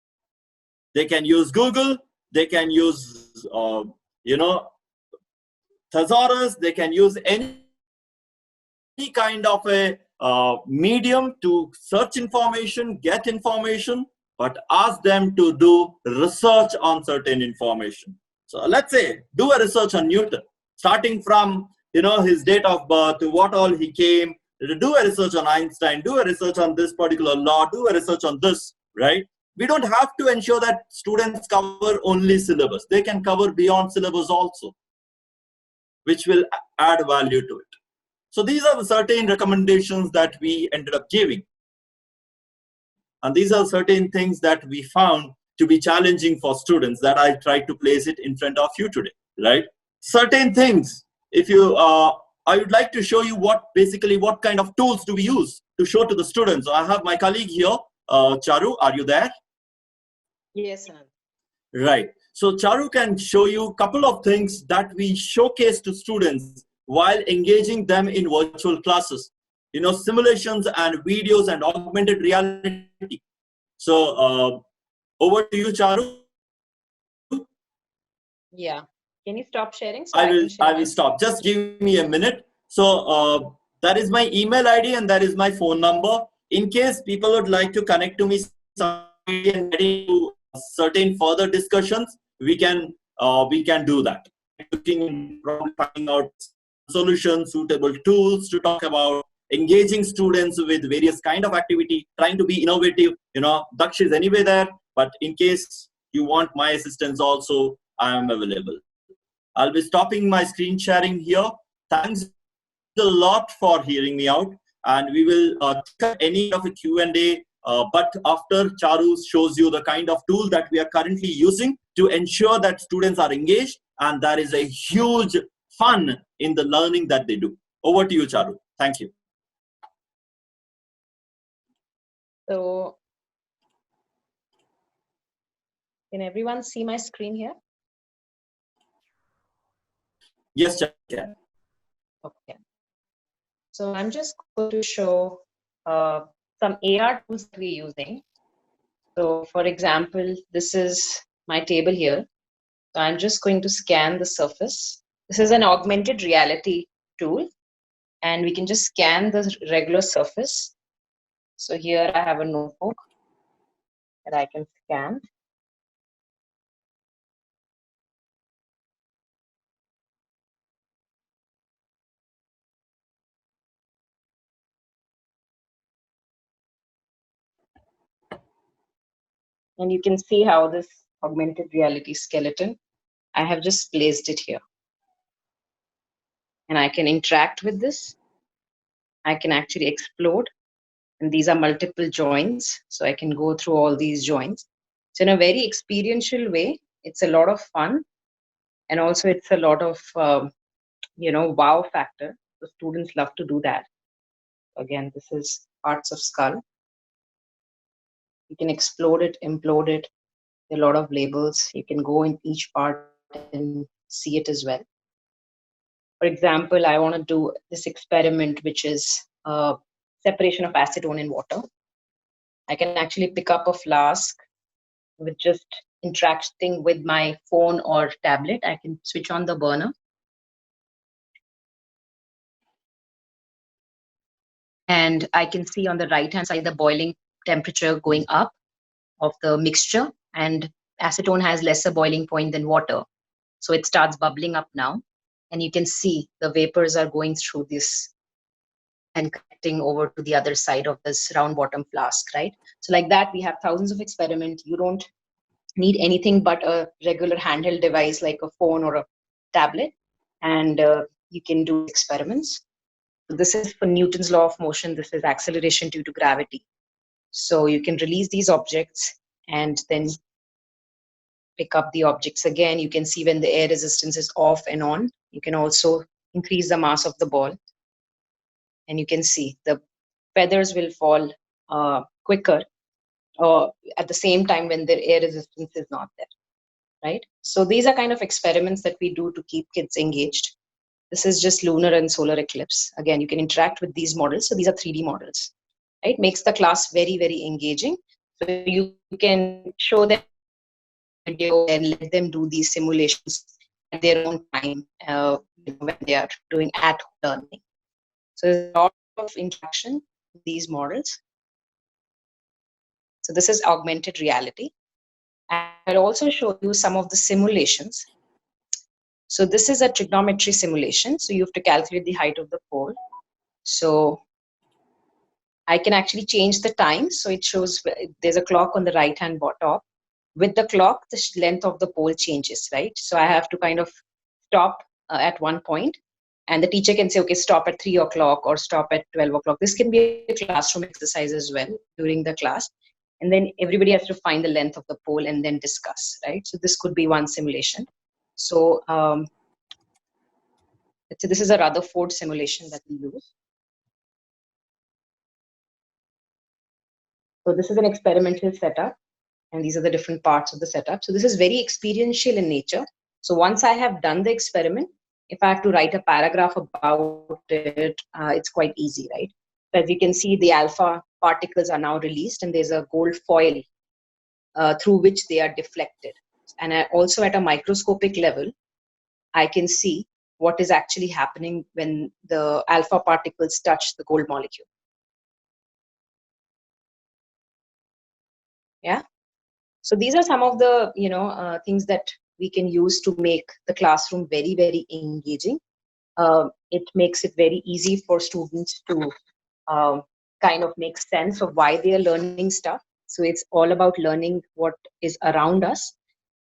They can use Google, they can use, thesaurus, they can use any kind of a medium to search information, get information, but ask them to do research on certain information. So let's say, do a research on Newton, starting from, his date of birth, to what all he came, do a research on Einstein, do a research on this particular law, do a research on this, right? We don't have to ensure that students cover only syllabus. They can cover beyond syllabus also, which will add value to it. So these are the certain recommendations that we ended up giving. And these are certain things that we found to be challenging for students that I tried to place it in front of you today, right? Certain things, if you, I would like to show you what kind of tools do we use to show to the students. So I have my colleague here, Charu, are you there? Yes, sir. Right. So Charu can show you a couple of things that we showcase to students while engaging them in virtual classes. Simulations and videos and augmented reality. So over to you, Charu. Yeah. Can you stop sharing? So I will stop. Just give me a minute. So that is my email ID and that is my phone number. In case people would like to connect to me and get into certain further discussions, we can do that. Looking finding out solutions, suitable tools to talk about, engaging students with various kind of activity, trying to be innovative. Daksh is anyway there, but in case you want my assistance also, I am available. I'll be stopping my screen sharing here. Thanks a lot for hearing me out, and we will take any of a Q&A, but after Charu shows you the kind of tool that we are currently using to ensure that students are engaged and there is a huge fun in the learning that they do. Over to you, Charu. Thank you. So, can everyone see my screen here? Yes, Charu. Okay. So I'm just going to show some AR tools that we're using. So for example, this is my table here. So I'm just going to scan the surface. This is an augmented reality tool, and we can just scan the regular surface. So here I have a notebook that I can scan. And you can see how this augmented reality skeleton, I have just placed it here. And I can interact with this. I can actually explode. And these are multiple joints. So I can go through all these joints. So in a very experiential way, it's a lot of fun. And also it's a lot of, wow factor. The students love to do that. Again, this is parts of skull. You can explode it, implode it. There are a lot of labels. You can go in each part and see it as well. For example, I want to do this experiment, which is separation of acetone in water. I can actually pick up a flask with just interacting with my phone or tablet. I can switch on the burner. And I can see on the right-hand side the boiling temperature going up of the mixture. And acetone has lesser boiling point than water. So it starts bubbling up now. And you can see the vapors are going through this and connecting over to the other side of this round bottom flask, right? So like that, we have thousands of experiments. You don't need anything but a regular handheld device like a phone or a tablet, and you can do experiments. So this is for Newton's law of motion. This is acceleration due to gravity. So you can release these objects and then pick up the objects again. You can see when the air resistance is off and on. You can also increase the mass of the ball. And you can see the feathers will fall quicker at the same time when the air resistance is not there, right? So these are kind of experiments that we do to keep kids engaged. This is just lunar and solar eclipse. Again, you can interact with these models. So these are 3D models, right? Makes the class very, very engaging. So you can show them video and let them do these simulations at their own time when they are doing at-home learning. So there's a lot of interaction with these models. So this is augmented reality. And I'll also show you some of the simulations. So this is a trigonometry simulation. So you have to calculate the height of the pole. So I can actually change the time. So it shows there's a clock on the right-hand top. With the clock, the length of the pole changes, right? So I have to kind of stop at one point, and the teacher can say, okay, stop at 3 o'clock or stop at 12 o'clock. This can be a classroom exercise as well during the class. And then everybody has to find the length of the pole and then discuss, right? So this could be one simulation. So this is a Rutherford simulation that we use. So this is an experimental setup, and these are the different parts of the setup. So this is very experiential in nature. So once I have done the experiment, if I have to write a paragraph about it, it's quite easy, right? So as you can see, the alpha particles are now released, and there's a gold foil through which they are deflected. And also at a microscopic level, I can see what is actually happening when the alpha particles touch the gold molecule. Yeah. So these are some of the things that we can use to make the classroom very, very engaging. It makes it very easy for students to kind of make sense of why they are learning stuff. So it's all about learning what is around us.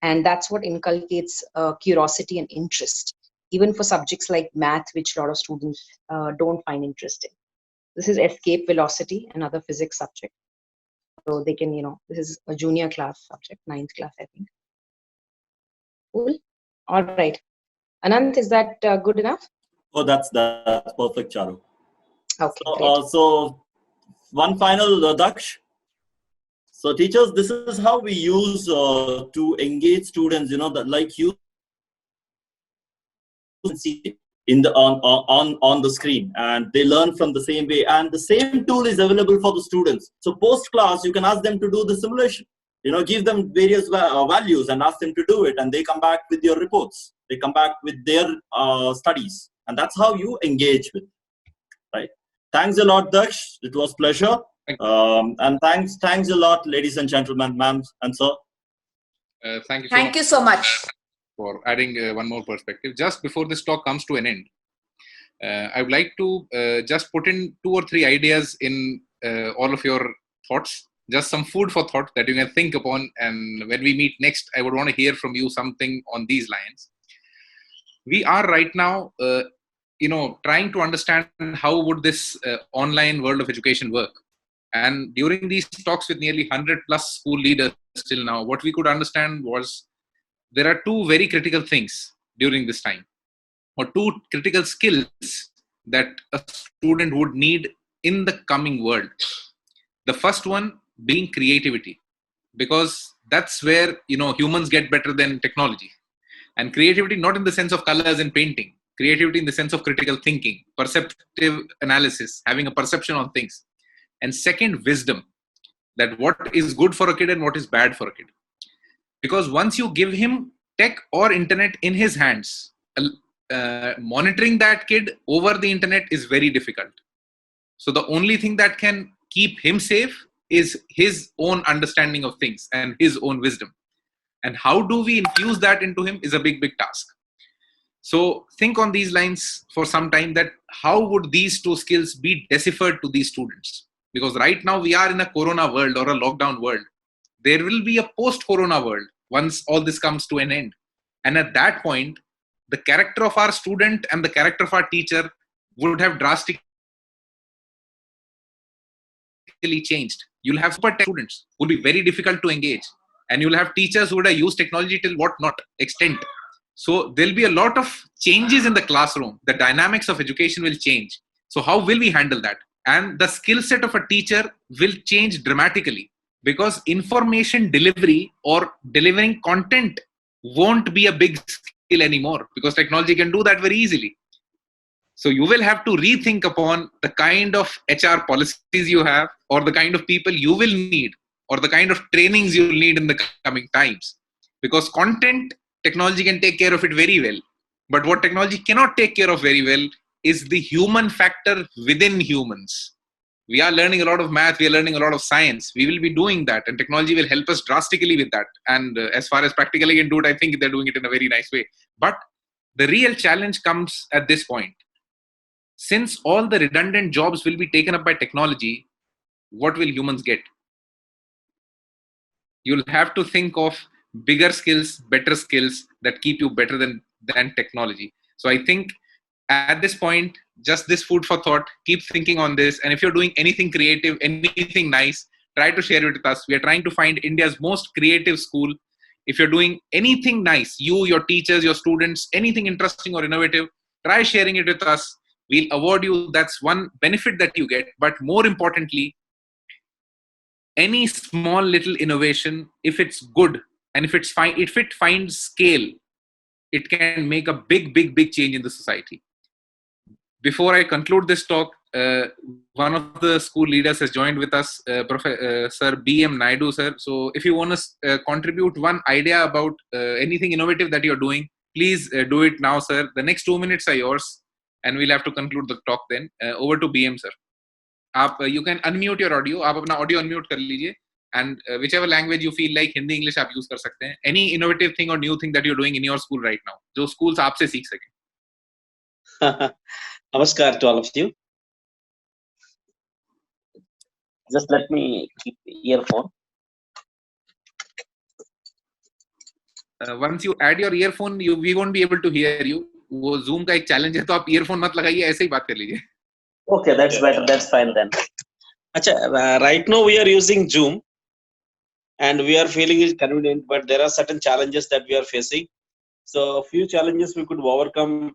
And that's what inculcates curiosity and interest, even for subjects like math, which a lot of students don't find interesting. This is escape velocity, another physics subject. So they can, this is a junior class subject, 9th class, I think. Cool. All right. Anant, is that good enough? Oh, that's perfect, Charu. Okay, so, great. So one final, Daksh. So teachers, this is how we use to engage students, that like you see in the on the screen, and they learn from the same way, and the same tool is available for the students. So post class, you can ask them to do the simulation, give them various values and ask them to do it, and they come back with your reports, they come back with their studies, and that's how you engage with, right? Thanks a lot, Daksh. It was pleasure. And thanks a lot, ladies and gentlemen, ma'am and sir. Thank you so much for adding one more perspective. Just before this talk comes to an end, I would like to just put in 2 or 3 ideas in all of your thoughts, just some food for thought that you can think upon. And when we meet next, I would want to hear from you something on these lines. We are right now, trying to understand how would this online world of education work. And during these talks with nearly 100 plus school leaders till now, what we could understand was there are 2 very critical things during this time, or 2 critical skills that a student would need in the coming world. The first one being creativity, because that's where humans get better than technology. And creativity not in the sense of colors and painting, creativity in the sense of critical thinking, perceptive analysis, having a perception on things. And second, wisdom, that what is good for a kid and what is bad for a kid. Because once you give him tech or internet in his hands, monitoring that kid over the internet is very difficult. So the only thing that can keep him safe is his own understanding of things and his own wisdom. And how do we infuse that into him is a big, big task. So think on these lines for some time, that how would these two skills be deciphered to these students? Because right now we are in a corona world or a lockdown world. There will be a post-corona world once all this comes to an end. And at that point, the character of our student and the character of our teacher would have drastically changed. You'll have super tech students who will be very difficult to engage. And you'll have teachers who would have used technology till what not extent. So there'll be a lot of changes in the classroom. The dynamics of education will change. So how will we handle that? And the skill set of a teacher will change dramatically, because information delivery or delivering content won't be a big skill anymore, because technology can do that very easily. So you will have to rethink upon the kind of HR policies you have, or the kind of people you will need, or the kind of trainings you'll need in the coming times. Because content, technology can take care of it very well. But what technology cannot take care of very well is the human factor within humans. We are learning a lot of math, we are learning a lot of science. We will be doing that, and technology will help us drastically with that. And as far as practically can do it, I think they're doing it in a very nice way. But the real challenge comes at this point. Since all the redundant jobs will be taken up by technology, what will humans get? You'll have to think of bigger skills, better skills that keep you better than technology. So I think at this point, just this food for thought, keep thinking on this. And if you're doing anything creative, anything nice, try to share it with us. We are trying to find India's most creative school. If you're doing anything nice, you, your teachers, your students, anything interesting or innovative, try sharing it with us. We'll award you. That's one benefit that you get. But more importantly, any small little innovation, if it's good and if it finds scale, it can make a big, big, big change in the society. Before I conclude this talk, one of the school leaders has joined with us, Sir B.M. Naidu, sir. So if you want to contribute one idea about anything innovative that you're doing, please do it now, sir. The next 2 minutes are yours, and we'll have to conclude the talk then. Over to BM, sir. You can unmute your audio. आप अपना audio unmute कर लीजिए, and whichever language you feel like, Hindi, English आप use कर सकते हैं. Any innovative thing or new thing that you're doing in your school right now, जो schools आपसे सीख सकें. Namaskar to all of you. Just let me keep the earphone. Once you add your earphone, we won't be able to hear you. वो Zoom का एक challenge है, तो आप earphone मत लगाइए, ऐसे ही बात कर लीजिए. Okay, that's better. That's fine then. Achha, right now we are using Zoom, and we are feeling it convenient, but there are certain challenges that we are facing. So a few challenges we could overcome.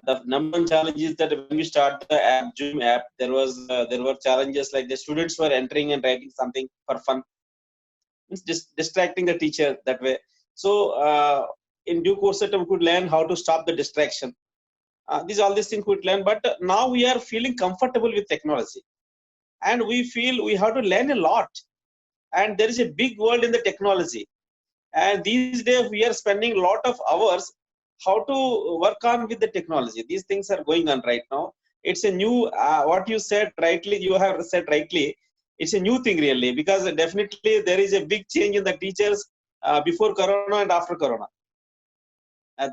The number one challenge is that when we start the app, Zoom app, there were challenges like the students were entering and writing something for fun. It's just distracting the teacher that way. So in due course, we could learn how to stop the distraction. All these things we could learn, but now we are feeling comfortable with technology, and we feel we have to learn a lot. And there is a big world in the technology, and these days we are spending a lot of hours how to work on with the technology. These things are going on right now. It's a new, what you said rightly, you have said rightly, it's a new thing really, because definitely there is a big change in the teachers before Corona and after Corona.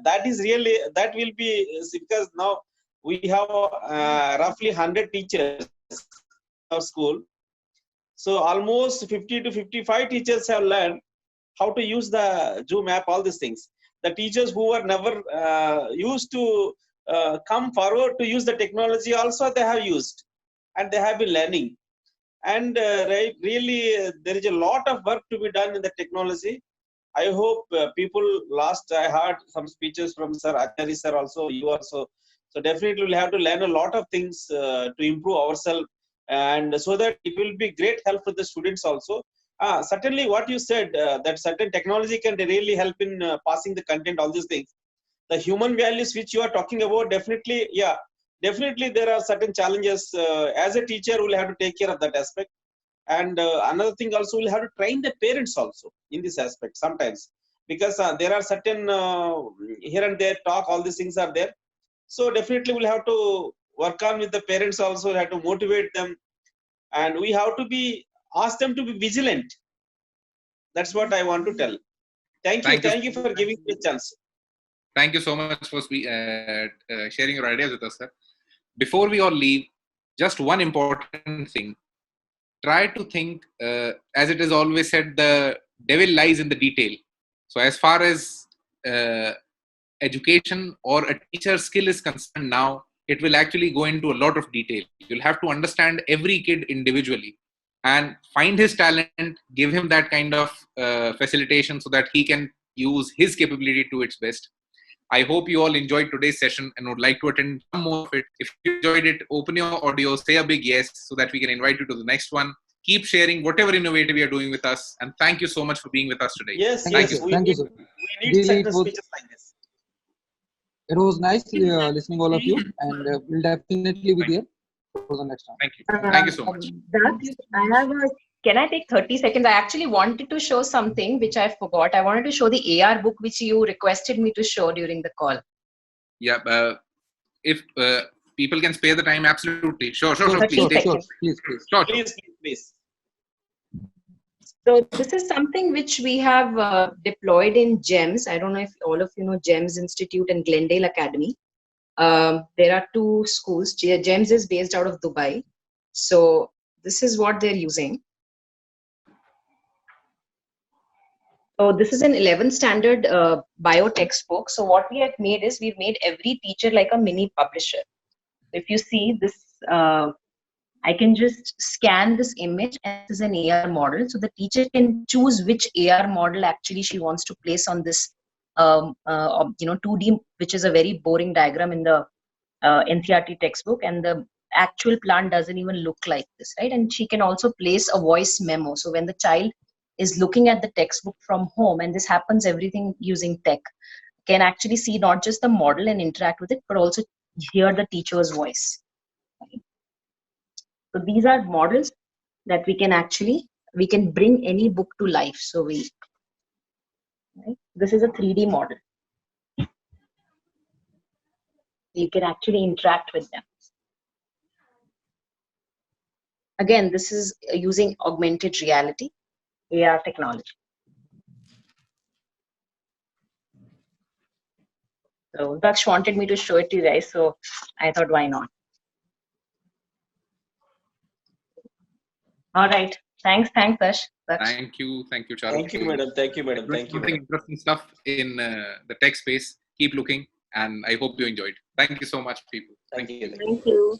That is really, that will be, because now we have roughly 100 teachers in our school. So almost 50 to 55 teachers have learned how to use the Zoom app, all these things. The teachers who were never used to come forward to use the technology also they have used, and they have been learning. And really there is a lot of work to be done in the technology. I hope people I heard some speeches from Sir Acharya sir also, you also So definitely we'll have to learn a lot of things to improve ourselves, and so that it will be great help for the students also. Certainly what you said, that certain technology can really help in passing the content, all these things. The human values which you are talking about, definitely, yeah, definitely there are certain challenges. As a teacher, we'll have to take care of that aspect. And another thing also, we'll have to train the parents also in this aspect sometimes, because there are certain here and there talk, all these things are there. So definitely we'll have to work on with the parents also, we'll have to motivate them, and we have to be ask them to be vigilant. That's what I want to tell. Thank you for giving me a chance. Thank you so much for sharing your ideas with us, sir. Before we all leave, just one important thing. Try to think, as it is always said, the devil lies in the detail. So as far as education or a teacher's skill is concerned now, it will actually go into a lot of detail. You'll have to understand every kid individually and find his talent, give him that kind of facilitation so that he can use his capability to its best. I hope you all enjoyed today's session and would like to attend some more of it. If you enjoyed it, open your audio, say a big yes so that we can invite you to the next one. Keep sharing whatever innovative you're doing with us. And thank you so much for being with us today. Yes, Thank yes, you. Thank you, sir. we need certain speeches like this. It was nice listening all of you, and we'll definitely be there for the next time. Thank you. Thank you so much. Can I take 30 seconds? I actually wanted to show something which I forgot. I wanted to show the AR book which you requested me to show during the call. Yeah, if people can spare the time, absolutely. Sure. Please. Please. So this is something which we have deployed in GEMS. I don't know if all of you know GEMS Institute and Glendale Academy. There are two schools. GEMS is based out of Dubai. So this is what they're using. So this is an 11th standard bio textbook. So what we have made is we've made every teacher like a mini publisher. If you see this, I can just scan this image, and this is an AR model. So the teacher can choose which AR model actually she wants to place on this, 2D, which is a very boring diagram in the NCERT textbook, and the actual plant doesn't even look like this, right? And she can also place a voice memo. So when the child is looking at the textbook from home, and this happens everything using tech, can actually see not just the model and interact with it, but also hear the teacher's voice. Right? So these are models that we can bring any book to life. So this is a 3D model. You can actually interact with them. Again, this is using augmented reality, AR technology. So Daksh wanted me to show it to you guys, so I thought, why not? All right. Thanks, Daksh. Thank you, Charles. Thank you, madam. Something interesting stuff in the tech space. Keep looking, and I hope you enjoyed. Thank you so much, people. Thank you. Thank you.